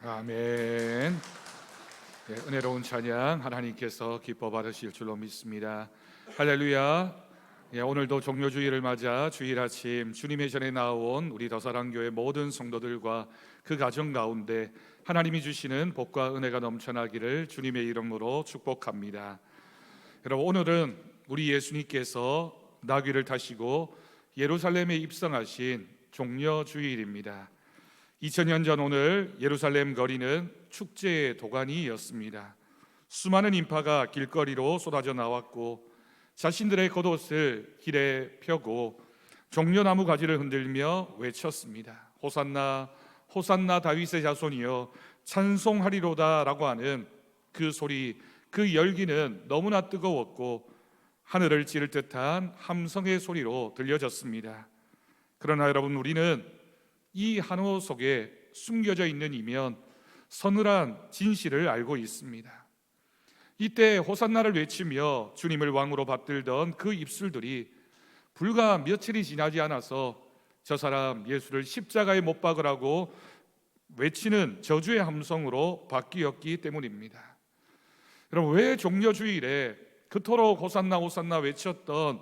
아멘. 은혜로운 찬양 하나님께서 기뻐 받으실 줄로 믿습니다. 할렐루야. 오늘도 종료주일을 맞아 주일 아침 주님의 전에 나온 우리 더사랑교회 모든 성도들과 그 가정 가운데 하나님이 주시는 복과 은혜가 넘쳐나기를 주님의 이름으로 축복합니다. 여러분, 오늘은 우리 예수님께서 나귀를 타시고 예루살렘에 입성하신 종려주일입니다. 2000년 전 오늘 예루살렘 거리는 축제의 도가니였습니다. 수많은 인파가 길거리로 쏟아져 나왔고 자신들의 겉옷을 길에 펴고 종려나무 가지를 흔들며 외쳤습니다. 호산나 호산나 다윗의 자손이여 찬송하리로다 라고 하는 그 소리, 그 열기는 너무나 뜨거웠고 하늘을 찌를 듯한 함성의 소리로 들려졌습니다. 그러나 여러분, 우리는 이 한호 속에 숨겨져 있는 이면 서늘한 진실을 알고 있습니다. 이때 호산나를 외치며 주님을 왕으로 받들던 그 입술들이 불과 며칠이 지나지 않아서 저 사람 예수를 십자가에 못 박으라고 외치는 저주의 함성으로 바뀌었기 때문입니다. 여러분, 왜 종려주일에 그토록 호산나 호산나 외쳤던,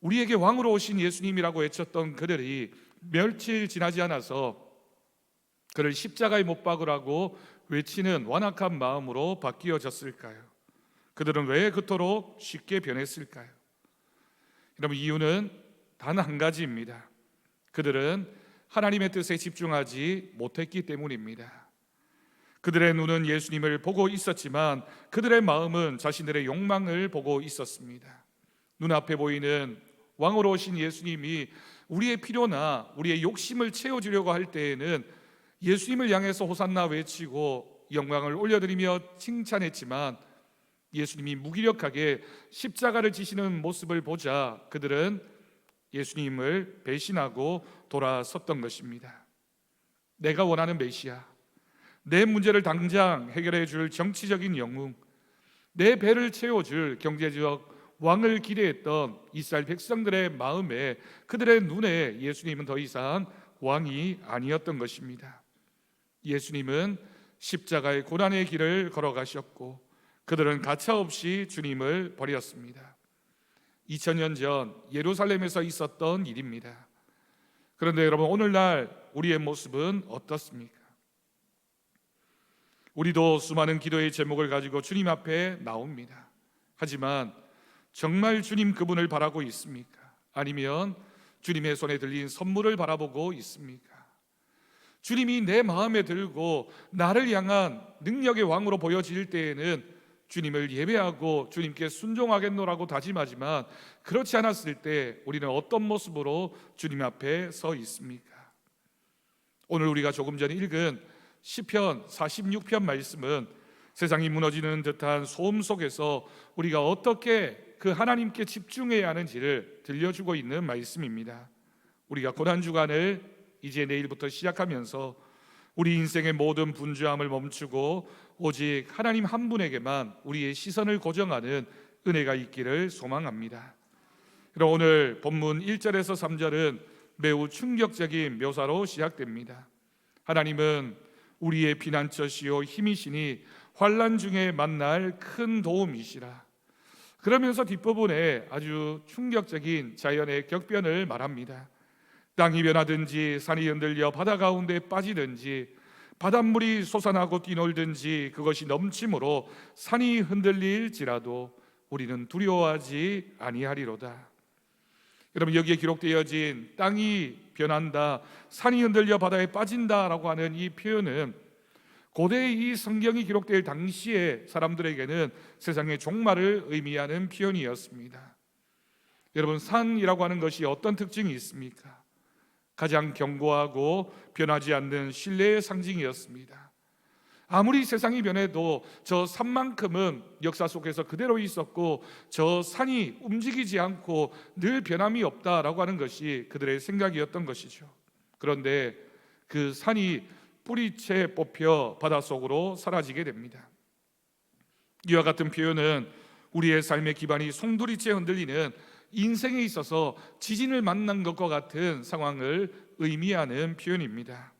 우리에게 왕으로 오신 예수님이라고 외쳤던 그들이 며칠 지나지 않아서 그를 십자가에 못 박으라고 외치는 완악한 마음으로 바뀌어졌을까요? 그들은 왜 그토록 쉽게 변했을까요? 여러분, 이유는 단 한 가지입니다. 그들은 하나님의 뜻에 집중하지 못했기 때문입니다. 그들의 눈은 예수님을 보고 있었지만 그들의 마음은 자신들의 욕망을 보고 있었습니다. 눈앞에 보이는 왕으로 오신 예수님이 우리의 필요나 우리의 욕심을 채워주려고 할 때에는 예수님을 향해서 호산나 외치고 영광을 올려드리며 칭찬했지만 예수님이 무기력하게 십자가를 지시는 모습을 보자 그들은 예수님을 배신하고 돌아섰던 것입니다. 내가 원하는 메시아, 내 문제를 당장 해결해 줄 정치적인 영웅, 내 배를 채워줄 경제적 왕을 기대했던 이스라엘 백성들의 마음에, 그들의 눈에 예수님은 더 이상 왕이 아니었던 것입니다. 예수님은 십자가의 고난의 길을 걸어가셨고 그들은 가차없이 주님을 버렸습니다. 2000년 전 예루살렘에서 있었던 일입니다. 그런데 여러분, 오늘날 우리의 모습은 어떻습니까? 우리도 수많은 기도의 제목을 가지고 주님 앞에 나옵니다. 하지만 정말 주님 그분을 바라고 있습니까? 아니면 주님의 손에 들린 선물을 바라보고 있습니까? 주님이 내 마음에 들고 나를 향한 능력의 왕으로 보여질 때에는 주님을 예배하고 주님께 순종하겠노라고 다짐하지만 그렇지 않았을 때 우리는 어떤 모습으로 주님 앞에 서 있습니까? 오늘 우리가 조금 전에 읽은 시편 46편 말씀은 세상이 무너지는 듯한 소음 속에서 우리가 어떻게 그 하나님께 집중해야 하는지를 들려주고 있는 말씀입니다. 우리가 고난주간을 이제 내일부터 시작하면서 우리 인생의 모든 분주함을 멈추고 오직 하나님 한 분에게만 우리의 시선을 고정하는 은혜가 있기를 소망합니다. 그럼 오늘 본문 1절에서 3절은 매우 충격적인 묘사로 시작됩니다. 하나님은 우리의 피난처시요 힘이시니 환난 중에 만날 큰 도움이시라. 그러면서 뒷부분에 아주 충격적인 자연의 격변을 말합니다. 땅이 변하든지 산이 흔들려 바다 가운데 빠지든지 바닷물이 솟아나고 뛰놀든지 그것이 넘침으로 산이 흔들릴지라도 우리는 두려워하지 아니하리로다. 여러분, 여기에 기록되어진 땅이 변한다, 산이 흔들려 바다에 빠진다라고 하는 이 표현은 고대의 이 성경이 기록될 당시의 사람들에게는 세상의 종말을 의미하는 표현이었습니다. 여러분, 산이라고 하는 것이 어떤 특징이 있습니까? 가장 견고하고 변하지 않는 신뢰의 상징이었습니다. 아무리 세상이 변해도 저 산만큼은 역사 속에서 그대로 있었고 저 산이 움직이지 않고 늘 변함이 없다라고 하는 것이 그들의 생각이었던 것이죠. 그런데 그 산이 뿌리채 뽑혀 바닷속으로 사라지게 됩니다. 이와 같은 표현은 우리의 삶의 기반이 송두리째 흔들리는 인생에 있어서 지진을 만난 것과 같은 상황을 의미하는 표현입니다.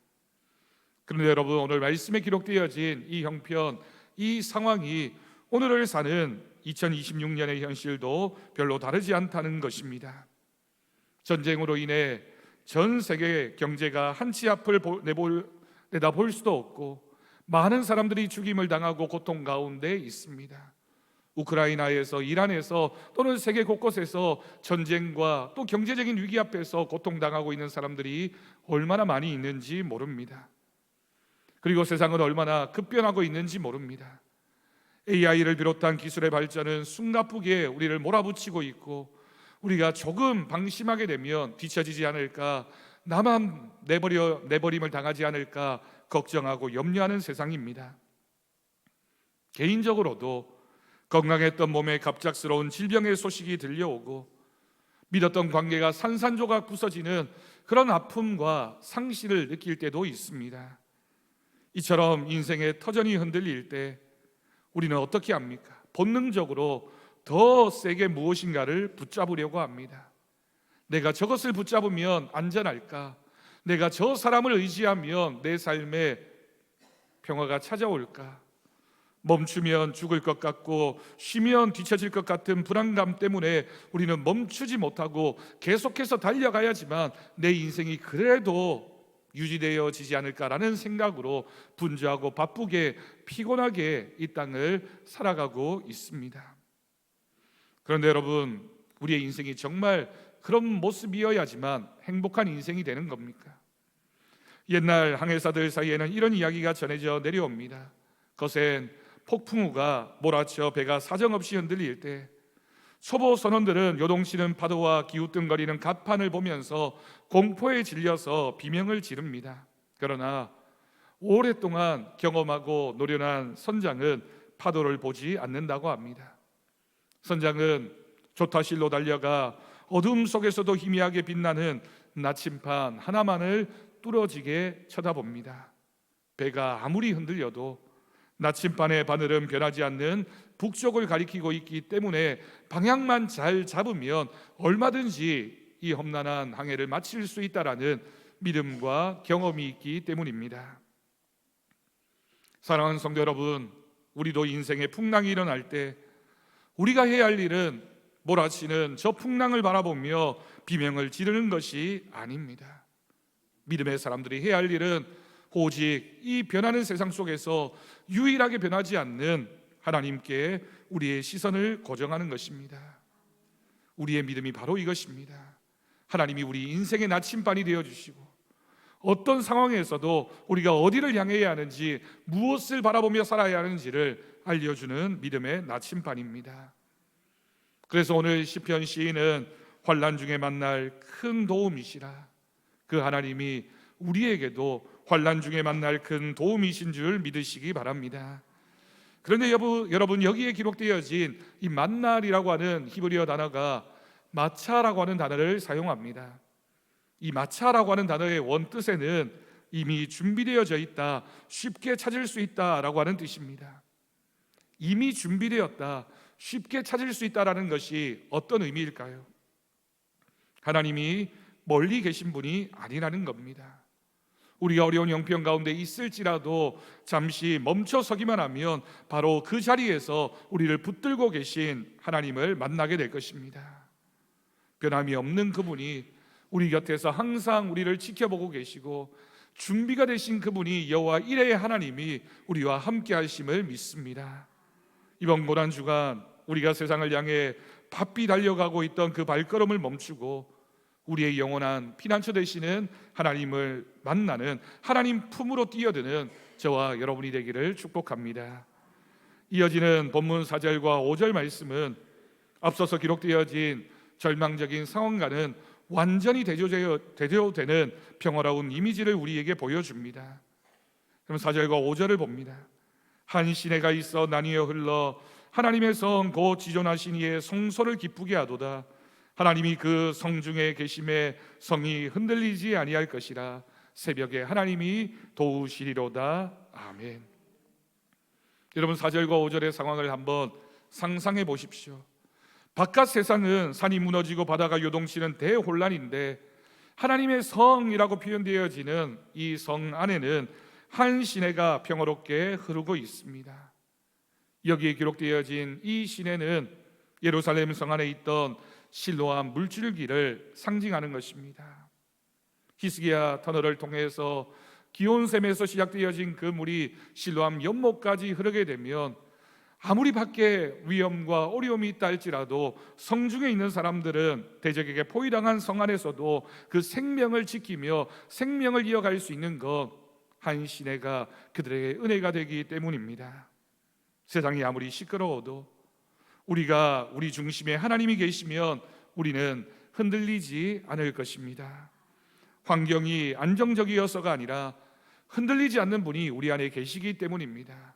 그런데 여러분, 오늘 말씀에 기록되어진 이 형편, 이 상황이 오늘을 사는 2026년의 현실도 별로 다르지 않다는 것입니다. 전쟁으로 인해 전 세계 경제가 한치 앞을 내다볼 수도 없고 많은 사람들이 죽임을 당하고 고통 가운데 있습니다. 우크라이나에서, 이란에서 또는 세계 곳곳에서 전쟁과 또 경제적인 위기 앞에서 고통당하고 있는 사람들이 얼마나 많이 있는지 모릅니다. 그리고 세상은 얼마나 급변하고 있는지 모릅니다. AI를 비롯한 기술의 발전은 숨가쁘게 우리를 몰아붙이고 있고 우리가 조금 방심하게 되면 뒤처지지 않을까, 나만 내버림을 당하지 않을까 걱정하고 염려하는 세상입니다. 개인적으로도 건강했던 몸에 갑작스러운 질병의 소식이 들려오고 믿었던 관계가 산산조각 부서지는 그런 아픔과 상실을 느낄 때도 있습니다. 이처럼 인생의 터전이 흔들릴 때 우리는 어떻게 합니까? 본능적으로 더 세게 무엇인가를 붙잡으려고 합니다. 내가 저것을 붙잡으면 안전할까? 내가 저 사람을 의지하면 내 삶에 평화가 찾아올까? 멈추면 죽을 것 같고 쉬면 뒤처질 것 같은 불안감 때문에 우리는 멈추지 못하고 계속해서 달려가야지만 내 인생이 그래도 유지되어지지 않을까라는 생각으로 분주하고 바쁘게 피곤하게 이 땅을 살아가고 있습니다. 그런데 여러분, 우리의 인생이 정말 그런 모습이어야지만 행복한 인생이 되는 겁니까? 옛날 항해사들 사이에는 이런 이야기가 전해져 내려옵니다. 거센 폭풍우가 몰아쳐 배가 사정없이 흔들릴 때 초보 선원들은 요동치는 파도와 기우뚱거리는 갑판을 보면서 공포에 질려서 비명을 지릅니다. 그러나 오랫동안 경험하고 노련한 선장은 파도를 보지 않는다고 합니다. 선장은 조타실로 달려가 어둠 속에서도 희미하게 빛나는 나침반 하나만을 뚫어지게 쳐다봅니다. 배가 아무리 흔들려도 나침반의 바늘은 변하지 않는 북쪽을 가리키고 있기 때문에 방향만 잘 잡으면 얼마든지 이 험난한 항해를 마칠 수 있다라는 믿음과 경험이 있기 때문입니다. 사랑하는 성도 여러분, 우리도 인생에 풍랑이 일어날 때 우리가 해야 할 일은 몰아치는 저 풍랑을 바라보며 비명을 지르는 것이 아닙니다. 믿음의 사람들이 해야 할 일은 오직 이 변하는 세상 속에서 유일하게 변하지 않는 하나님께 우리의 시선을 고정하는 것입니다. 우리의 믿음이 바로 이것입니다. 하나님이 우리 인생의 나침반이 되어주시고 어떤 상황에서도 우리가 어디를 향해야 하는지, 무엇을 바라보며 살아야 하는지를 알려주는 믿음의 나침반입니다. 그래서 오늘 시편 시인은 환난 중에 만날 큰 도움이시라, 그 하나님이 우리에게도 환난 중에 만날 큰 도움이신 줄 믿으시기 바랍니다. 그런데 여러분, 여기에 기록되어진 이 만날이라고 하는 히브리어 단어가 마차라고 하는 단어를 사용합니다. 이 마차라고 하는 단어의 원뜻에는 이미 준비되어져 있다, 쉽게 찾을 수 있다라고 하는 뜻입니다. 이미 준비되었다, 쉽게 찾을 수 있다라는 것이 어떤 의미일까요? 하나님이 멀리 계신 분이 아니라는 겁니다. 우리가 어려운 형편 가운데 있을지라도 잠시 멈춰서기만 하면 바로 그 자리에서 우리를 붙들고 계신 하나님을 만나게 될 것입니다. 변함이 없는 그분이 우리 곁에서 항상 우리를 지켜보고 계시고 준비가 되신 그분이 여호와 이레의 하나님이 우리와 함께 하심을 믿습니다. 이번 고난주간 우리가 세상을 향해 바삐 달려가고 있던 그 발걸음을 멈추고 우리의 영원한 피난처 되시는 하나님을 만나는, 하나님 품으로 뛰어드는 저와 여러분이 되기를 축복합니다. 이어지는 본문 4절과 5절 말씀은 앞서서 기록되어진 절망적인 상황과는 완전히 대조되는 평화로운 이미지를 우리에게 보여줍니다. 그럼 4절과 5절을 봅니다. 한 시내가 있어 나뉘어 흘러 하나님의 성 곧 지존하신 이의 성소를 기쁘게 하도다. 하나님이 그 성중에 계심에 성이 흔들리지 아니할 것이라. 새벽에 하나님이 도우시리로다. 아멘. 여러분, 4절과 5절의 상황을 한번 상상해 보십시오. 바깥 세상은 산이 무너지고 바다가 요동치는 대혼란인데 하나님의 성이라고 표현되어지는 이 성 안에는 한 시내가 평화롭게 흐르고 있습니다. 여기에 기록되어진 이 시내는 예루살렘 성 안에 있던 실로암 물줄기를 상징하는 것입니다. 히스기야 터널을 통해서 기온샘에서 시작되어진 그 물이 실로암 연못까지 흐르게 되면 아무리 밖에 위험과 어려움이 있다 할지라도 성중에 있는 사람들은 대적에게 포위당한 성 안에서도 그 생명을 지키며 생명을 이어갈 수 있는 것, 한 시내가 그들에게 은혜가 되기 때문입니다. 세상이 아무리 시끄러워도 우리가 우리 중심에 하나님이 계시면 우리는 흔들리지 않을 것입니다. 환경이 안정적이어서가 아니라 흔들리지 않는 분이 우리 안에 계시기 때문입니다.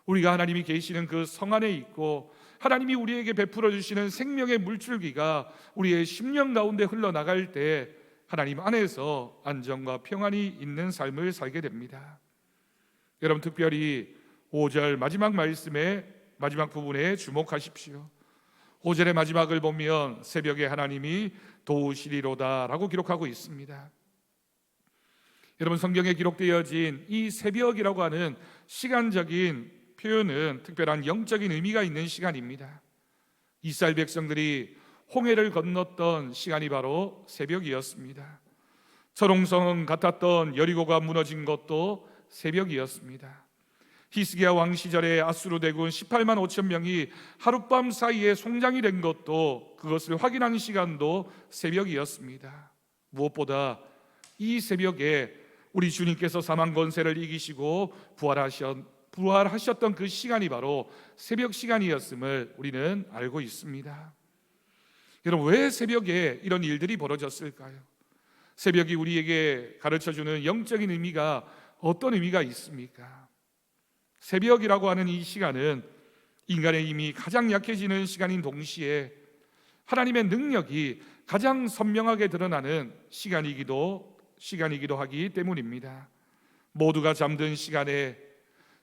우리가 하나님이 계시는 그 성 안에 있고 하나님이 우리에게 베풀어 주시는 생명의 물줄기가 우리의 심령 가운데 흘러나갈 때 하나님 안에서 안정과 평안이 있는 삶을 살게 됩니다. 여러분, 특별히 5절 마지막 말씀의 마지막 부분에 주목하십시오. 5절의 마지막을 보면 새벽에 하나님이 도우시리로다 라고 기록하고 있습니다. 여러분, 성경에 기록되어진 이 새벽이라고 하는 시간적인 표현은 특별한 영적인 의미가 있는 시간입니다. 이스라엘 백성들이 홍해를 건넜던 시간이 바로 새벽이었습니다. 철옹성 같았던 여리고가 무너진 것도 새벽이었습니다. 히스기야 왕 시절에 아수르 대군 18만 5천 명이 하룻밤 사이에 송장이 된 것도, 그것을 확인한 시간도 새벽이었습니다. 무엇보다 이 새벽에 우리 주님께서 사망 권세를 이기시고 부활하셨던 그 시간이 바로 새벽 시간이었음을 우리는 알고 있습니다. 여러분, 왜 새벽에 이런 일들이 벌어졌을까요? 새벽이 우리에게 가르쳐주는 영적인 의미가 어떤 의미가 있습니까? 새벽이라고 하는 이 시간은 인간의 힘이 가장 약해지는 시간인 동시에 하나님의 능력이 가장 선명하게 드러나는 시간이기도 하기 때문입니다. 모두가 잠든 시간에,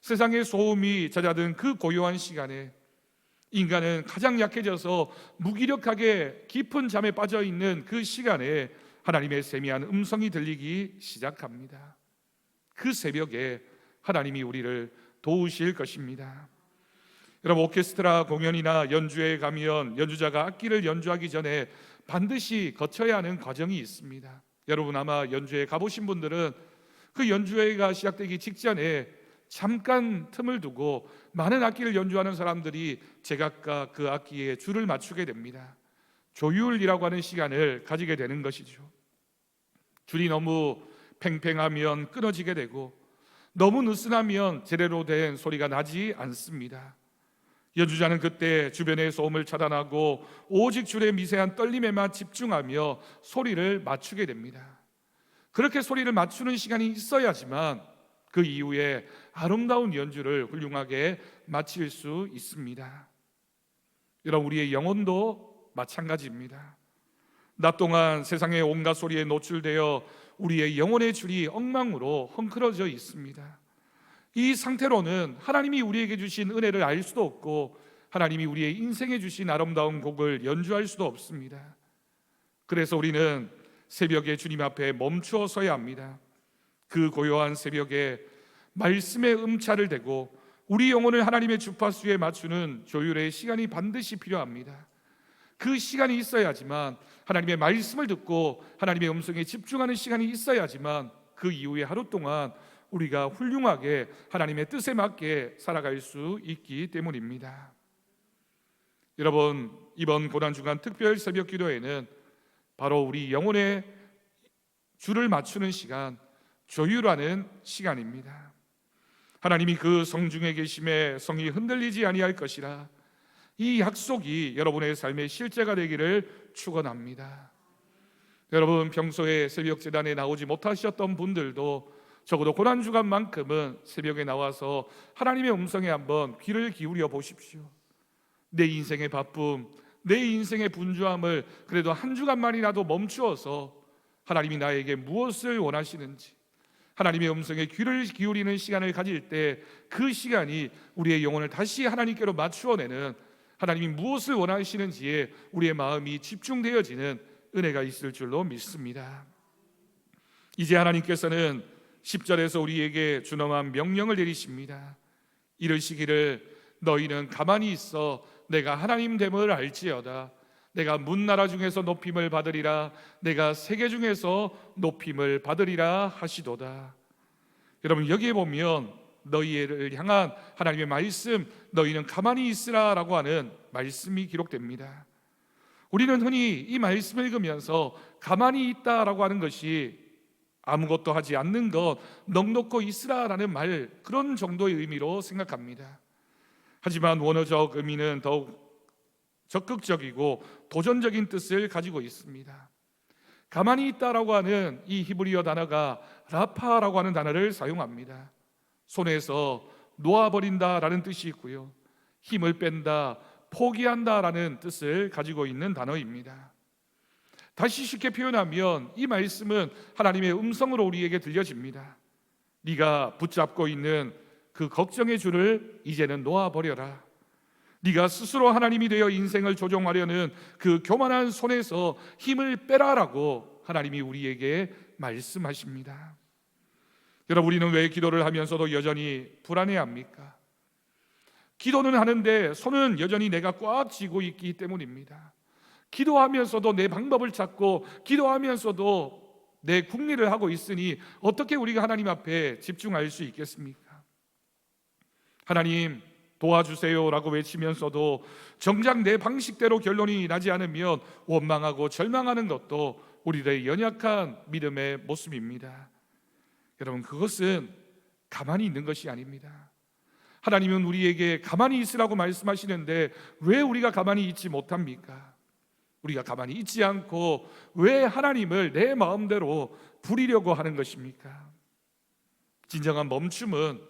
세상의 소음이 잦아든 그 고요한 시간에 인간은 가장 약해져서 무기력하게 깊은 잠에 빠져 있는 그 시간에 하나님의 세미한 음성이 들리기 시작합니다. 그 새벽에 하나님이 우리를 도우실 것입니다. 여러분, 오케스트라 공연이나 연주회에 가면 연주자가 악기를 연주하기 전에 반드시 거쳐야 하는 과정이 있습니다. 여러분, 아마 연주회 가보신 분들은 그 연주회가 시작되기 직전에 잠깐 틈을 두고 많은 악기를 연주하는 사람들이 제각각 그 악기에 줄을 맞추게 됩니다. 조율이라고 하는 시간을 가지게 되는 것이죠. 줄이 너무 팽팽하면 끊어지게 되고 너무 느슨하면 제대로 된 소리가 나지 않습니다. 연주자는 그때 주변의 소음을 차단하고 오직 줄의 미세한 떨림에만 집중하며 소리를 맞추게 됩니다. 그렇게 소리를 맞추는 시간이 있어야지만 그 이후에 아름다운 연주를 훌륭하게 마칠 수 있습니다. 여러분, 우리의 영혼도 마찬가지입니다. 낮 동안 세상의 온갖 소리에 노출되어 우리의 영혼의 줄이 엉망으로 헝클어져 있습니다. 이 상태로는 하나님이 우리에게 주신 은혜를 알 수도 없고 하나님이 우리의 인생에 주신 아름다운 곡을 연주할 수도 없습니다. 그래서 우리는 새벽에 주님 앞에 멈추어 서야 합니다. 그 고요한 새벽에 말씀의 음차를 대고 우리 영혼을 하나님의 주파수에 맞추는 조율의 시간이 반드시 필요합니다. 그 시간이 있어야지만, 하나님의 말씀을 듣고 하나님의 음성에 집중하는 시간이 있어야지만 그 이후에 하루 동안 우리가 훌륭하게 하나님의 뜻에 맞게 살아갈 수 있기 때문입니다. 여러분, 이번 고난주간 특별 새벽 기도회는 바로 우리 영혼의 줄을 맞추는 시간, 조율하는 시간입니다. 하나님이 그 성중에 계심에 성이 흔들리지 아니할 것이라, 이 약속이 여러분의 삶의 실제가 되기를 축원합니다. 여러분, 평소에 새벽 제단에 나오지 못하셨던 분들도 적어도 고난주간만큼은 새벽에 나와서 하나님의 음성에 한번 귀를 기울여 보십시오. 내 인생의 바쁨, 내 인생의 분주함을 그래도 한 주간만이라도 멈추어서 하나님이 나에게 무엇을 원하시는지, 하나님의 음성에 귀를 기울이는 시간을 가질 때 그 시간이 우리의 영혼을 다시 하나님께로 맞추어내는, 하나님이 무엇을 원하시는지에 우리의 마음이 집중되어지는 은혜가 있을 줄로 믿습니다. 이제 하나님께서는 10절에서 우리에게 준엄한 명령을 내리십니다. 이르시기를 너희는 가만히 있어 내가 하나님 됨을 알지어다. 내가 문나라 중에서 높임을 받으리라. 내가 세계 중에서 높임을 받으리라 하시도다. 여러분, 여기에 보면 너희를 향한 하나님의 말씀, 너희는 가만히 있으라 라고 하는 말씀이 기록됩니다. 우리는 흔히 이 말씀을 읽으면서 가만히 있다라고 하는 것이 아무것도 하지 않는 것, 넋놓고 있으라라는 말, 그런 정도의 의미로 생각합니다. 하지만 원어적 의미는 더욱 적극적이고 도전적인 뜻을 가지고 있습니다. 가만히 있다라고 하는 이 히브리어 단어가 라파라고 하는 단어를 사용합니다. 손에서 놓아버린다라는 뜻이 있고요, 힘을 뺀다, 포기한다라는 뜻을 가지고 있는 단어입니다. 다시 쉽게 표현하면 이 말씀은 하나님의 음성으로 우리에게 들려집니다. 네가 붙잡고 있는 그 걱정의 줄을 이제는 놓아버려라. 네가 스스로 하나님이 되어 인생을 조종하려는 그 교만한 손에서 힘을 빼라라고 하나님이 우리에게 말씀하십니다. 여러분, 우리는 왜 기도를 하면서도 여전히 불안해합니까? 기도는 하는데 손은 여전히 내가 꽉 쥐고 있기 때문입니다. 기도하면서도 내 방법을 찾고 기도하면서도 내 궁리를 하고 있으니 어떻게 우리가 하나님 앞에 집중할 수 있겠습니까? 하나님 도와주세요 라고 외치면서도 정작 내 방식대로 결론이 나지 않으면 원망하고 절망하는 것도 우리들의 연약한 믿음의 모습입니다. 여러분, 그것은 가만히 있는 것이 아닙니다. 하나님은 우리에게 가만히 있으라고 말씀하시는데 왜 우리가 가만히 있지 못합니까? 우리가 가만히 있지 않고 왜 하나님을 내 마음대로 부리려고 하는 것입니까? 진정한 멈춤은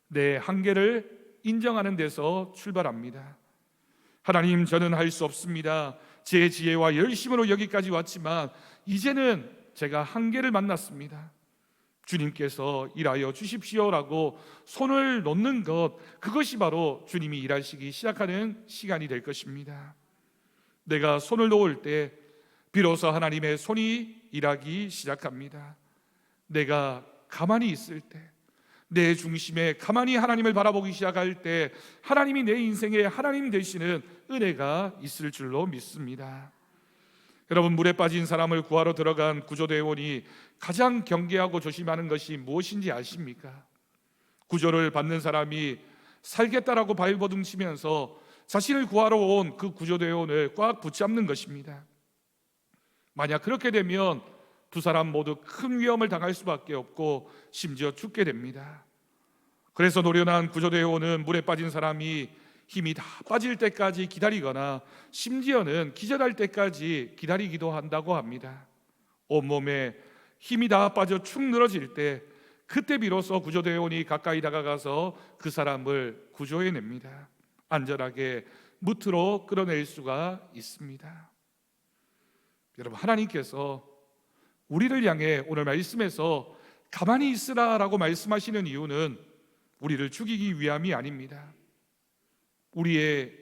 내 한계를 인정하는 데서 출발합니다. 하나님, 저는 할 수 없습니다. 제 지혜와 열심으로 여기까지 왔지만 이제는 제가 한계를 만났습니다. 주님께서 일하여 주십시오라고 손을 놓는 것, 그것이 바로 주님이 일하시기 시작하는 시간이 될 것입니다. 내가 손을 놓을 때 비로소 하나님의 손이 일하기 시작합니다. 내가 가만히 있을 때, 내 중심에 가만히 하나님을 바라보기 시작할 때 하나님이 내 인생에 하나님 되시는 은혜가 있을 줄로 믿습니다. 여러분, 물에 빠진 사람을 구하러 들어간 구조대원이 가장 경계하고 조심하는 것이 무엇인지 아십니까? 구조를 받는 사람이 살겠다라고 발버둥 치면서 자신을 구하러 온 그 구조대원을 꽉 붙잡는 것입니다. 만약 그렇게 되면 두 사람 모두 큰 위험을 당할 수밖에 없고 심지어 죽게 됩니다. 그래서 노련한 구조대원은 물에 빠진 사람이 힘이 다 빠질 때까지 기다리거나 심지어는 기절할 때까지 기다리기도 한다고 합니다. 온몸에 힘이 다 빠져 축 늘어질 때, 그때 비로소 구조대원이 가까이 다가가서 그 사람을 구조해냅니다. 안전하게 무트로 끌어낼 수가 있습니다. 여러분, 하나님께서 우리를 향해 오늘 말씀에서 가만히 있으라라고 말씀하시는 이유는 우리를 죽이기 위함이 아닙니다. 우리의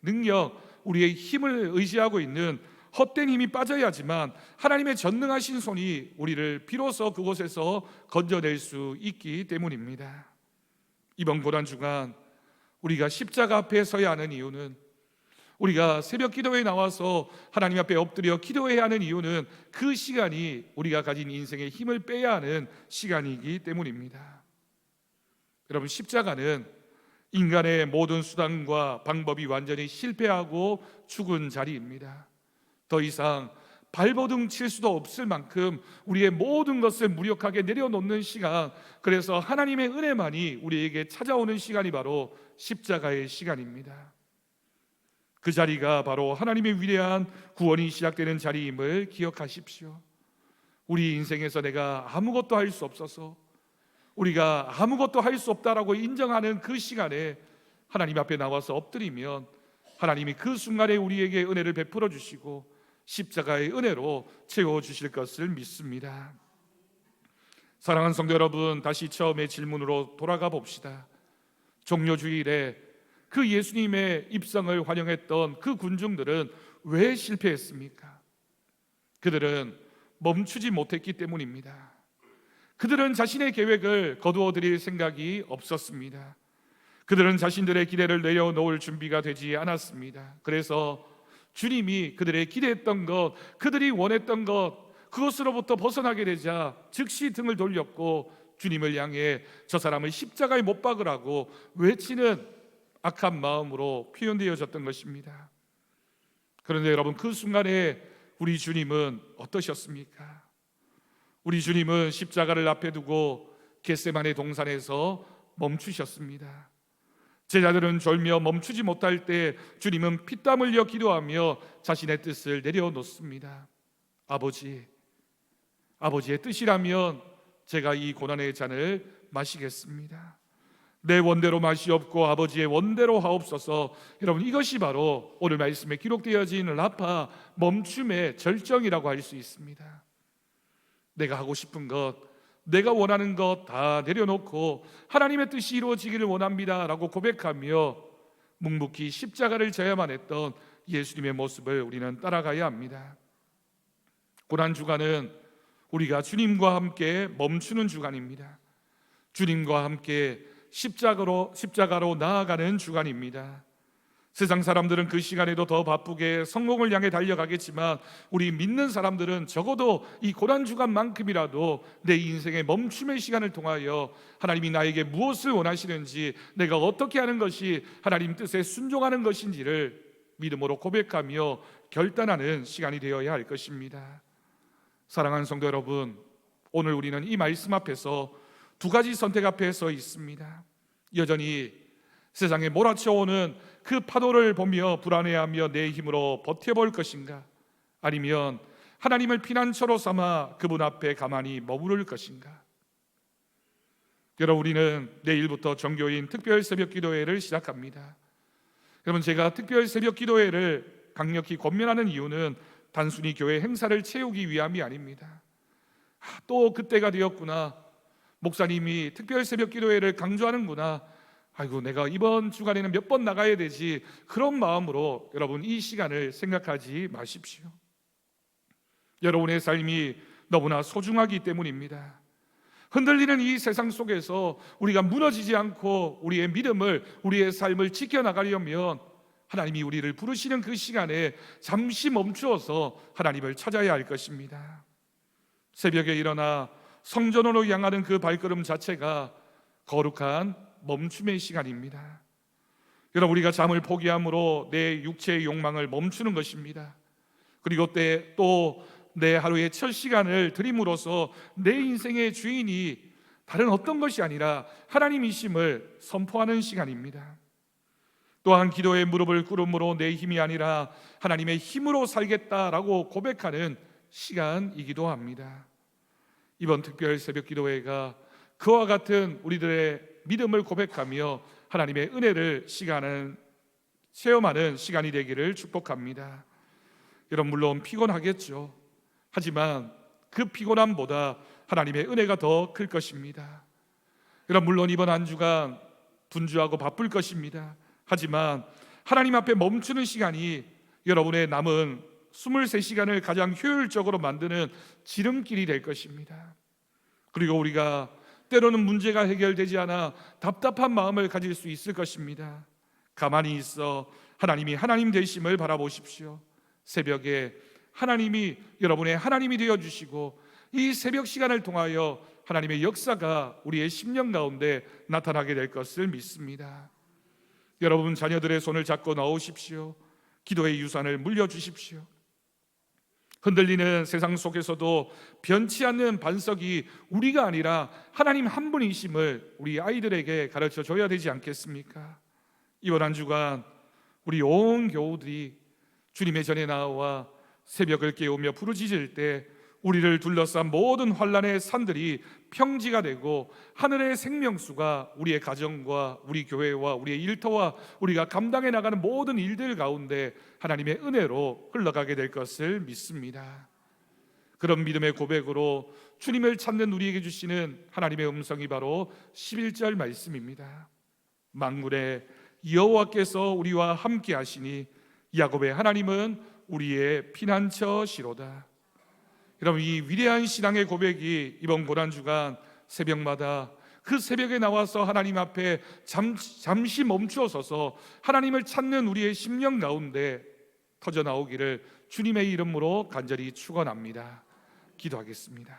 능력, 우리의 힘을 의지하고 있는 헛된 힘이 빠져야지만 하나님의 전능하신 손이 우리를 비로소 그곳에서 건져낼 수 있기 때문입니다. 이번 고난 주간 우리가 십자가 앞에 서야 하는 이유는, 우리가 새벽 기도에 나와서 하나님 앞에 엎드려 기도해야 하는 이유는 그 시간이 우리가 가진 인생의 힘을 빼야 하는 시간이기 때문입니다. 여러분, 십자가는 인간의 모든 수단과 방법이 완전히 실패하고 죽은 자리입니다. 더 이상 발버둥 칠 수도 없을 만큼 우리의 모든 것을 무력하게 내려놓는 시간, 그래서 하나님의 은혜만이 우리에게 찾아오는 시간이 바로 십자가의 시간입니다. 그 자리가 바로 하나님의 위대한 구원이 시작되는 자리임을 기억하십시오. 우리 인생에서 내가 아무것도 할 수 없어서, 우리가 아무것도 할 수 없다라고 인정하는 그 시간에 하나님 앞에 나와서 엎드리면 하나님이 그 순간에 우리에게 은혜를 베풀어 주시고 십자가의 은혜로 채워주실 것을 믿습니다. 사랑하는 성도 여러분, 다시 처음의 질문으로 돌아가 봅시다. 종료주일에 그 예수님의 입성을 환영했던 그 군중들은 왜 실패했습니까? 그들은 멈추지 못했기 때문입니다. 그들은 자신의 계획을 거두어 드릴 생각이 없었습니다. 그들은 자신들의 기대를 내려놓을 준비가 되지 않았습니다. 그래서 주님이 그들의 기대했던 것, 그들이 원했던 것, 그것으로부터 벗어나게 되자 즉시 등을 돌렸고 주님을 향해 저 사람을 십자가에 못 박으라고 외치는 악한 마음으로 표현되어졌던 것입니다. 그런데 여러분, 그 순간에 우리 주님은 어떠셨습니까? 우리 주님은 십자가를 앞에 두고 겟세마네 동산에서 멈추셨습니다. 제자들은 졸며 멈추지 못할 때 주님은 피땀 흘려 기도하며 자신의 뜻을 내려놓습니다. 아버지의 뜻이라면 제가 이 고난의 잔을 마시겠습니다. 내 원대로 마시옵고 아버지의 원대로 하옵소서. 여러분, 이것이 바로 오늘 말씀에 기록되어진 라파 멈춤의 절정이라고 할 수 있습니다. 내가 하고 싶은 것, 내가 원하는 것 다 내려놓고 하나님의 뜻이 이루어지기를 원합니다 라고 고백하며 묵묵히 십자가를 져야만 했던 예수님의 모습을 우리는 따라가야 합니다. 고난주간은 우리가 주님과 함께 멈추는 주간입니다. 주님과 함께 십자가로 나아가는 주간입니다. 세상 사람들은 그 시간에도 더 바쁘게 성공을 향해 달려가겠지만 우리 믿는 사람들은 적어도 이 고난주간만큼이라도 내 인생의 멈춤의 시간을 통하여 하나님이 나에게 무엇을 원하시는지, 내가 어떻게 하는 것이 하나님 뜻에 순종하는 것인지를 믿음으로 고백하며 결단하는 시간이 되어야 할 것입니다. 사랑하는 성도 여러분, 오늘 우리는 이 말씀 앞에서 두 가지 선택 앞에 서 있습니다. 여전히 세상에 몰아쳐오는 그 파도를 보며 불안해하며 내 힘으로 버텨볼 것인가, 아니면 하나님을 피난처로 삼아 그분 앞에 가만히 머무를 것인가. 여러분, 우리는 내일부터 정교인 특별 새벽 기도회를 시작합니다. 여러분, 제가 특별 새벽 기도회를 강력히 권면하는 이유는 단순히 교회 행사를 채우기 위함이 아닙니다. 또 그때가 되었구나, 목사님이 특별 새벽 기도회를 강조하는구나, 아이고 내가 이번 주간에는 몇 번 나가야 되지, 그런 마음으로 여러분 이 시간을 생각하지 마십시오. 여러분의 삶이 너무나 소중하기 때문입니다. 흔들리는 이 세상 속에서 우리가 무너지지 않고 우리의 믿음을, 우리의 삶을 지켜나가려면 하나님이 우리를 부르시는 그 시간에 잠시 멈추어서 하나님을 찾아야 할 것입니다. 새벽에 일어나 성전으로 향하는 그 발걸음 자체가 거룩한 멈춤의 시간입니다. 여러분, 우리가 잠을 포기함으로 내 육체의 욕망을 멈추는 것입니다. 그리고 또 내 하루의 첫 시간을 드림으로써 내 인생의 주인이 다른 어떤 것이 아니라 하나님이심을 선포하는 시간입니다. 또한 기도의 무릎을 꿇음으로 내 힘이 아니라 하나님의 힘으로 살겠다라고 고백하는 시간이기도 합니다. 이번 특별 새벽 기도회가 그와 같은 우리들의 믿음을 고백하며 하나님의 은혜를 체험하는 시간이 되기를 축복합니다. 여러분, 물론 피곤하겠죠. 하지만 그 피곤함보다 하나님의 은혜가 더 클 것입니다. 여러분, 물론 이번 한 주간 분주하고 바쁠 것입니다. 하지만 하나님 앞에 멈추는 시간이 여러분의 남은 23시간을 가장 효율적으로 만드는 지름길이 될 것입니다. 그리고 우리가 때로는 문제가 해결되지 않아 답답한 마음을 가질 수 있을 것입니다. 가만히 있어 하나님이 하나님 되심을 바라보십시오. 새벽에 하나님이 여러분의 하나님이 되어주시고 이 새벽 시간을 통하여 하나님의 역사가 우리의 심령 가운데 나타나게 될 것을 믿습니다. 여러분, 자녀들의 손을 잡고 나오십시오. 기도의 유산을 물려주십시오. 흔들리는 세상 속에서도 변치 않는 반석이 우리가 아니라 하나님 한 분이심을 우리 아이들에게 가르쳐 줘야 되지 않겠습니까? 이번 한 주간 우리 온 교우들이 주님의 전에 나와 새벽을 깨우며 부르짖을 때 우리를 둘러싼 모든 환난의 산들이 평지가 되고 하늘의 생명수가 우리의 가정과 우리 교회와 우리의 일터와 우리가 감당해 나가는 모든 일들 가운데 하나님의 은혜로 흘러가게 될 것을 믿습니다. 그런 믿음의 고백으로 주님을 찾는 우리에게 주시는 하나님의 음성이 바로 11절 말씀입니다. 만군의 여호와께서 우리와 함께 하시니 야곱의 하나님은 우리의 피난처시로다. 여러분, 이 위대한 신앙의 고백이 이번 고난주간 새벽마다 그 새벽에 나와서 하나님 앞에 잠시 멈추어 서서 하나님을 찾는 우리의 심령 가운데 터져 나오기를 주님의 이름으로 간절히 축원합니다. 기도하겠습니다.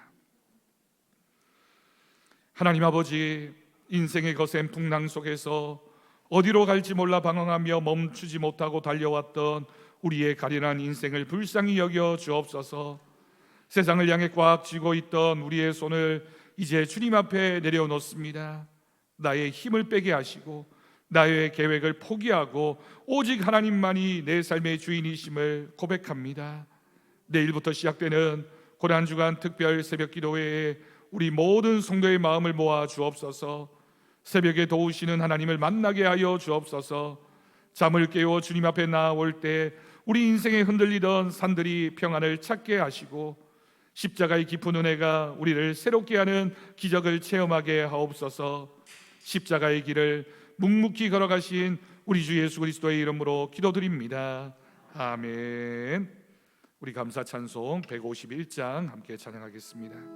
하나님 아버지, 인생의 거센 풍랑 속에서 어디로 갈지 몰라 방황하며 멈추지 못하고 달려왔던 우리의 가련한 인생을 불쌍히 여겨 주옵소서. 세상을 향해 꽉 쥐고 있던 우리의 손을 이제 주님 앞에 내려놓습니다. 나의 힘을 빼게 하시고 나의 계획을 포기하고 오직 하나님만이 내 삶의 주인이심을 고백합니다. 내일부터 시작되는 고난주간 특별 새벽 기도회에 우리 모든 성도의 마음을 모아 주옵소서. 새벽에 도우시는 하나님을 만나게 하여 주옵소서. 잠을 깨워 주님 앞에 나아올 때 우리 인생에 흔들리던 산들이 평안을 찾게 하시고 십자가의 깊은 은혜가 우리를 새롭게 하는 기적을 체험하게 하옵소서. 십자가의 길을 묵묵히 걸어가신 우리 주 예수 그리스도의 이름으로 기도드립니다. 아멘. 우리 감사 찬송 151장 함께 찬양하겠습니다.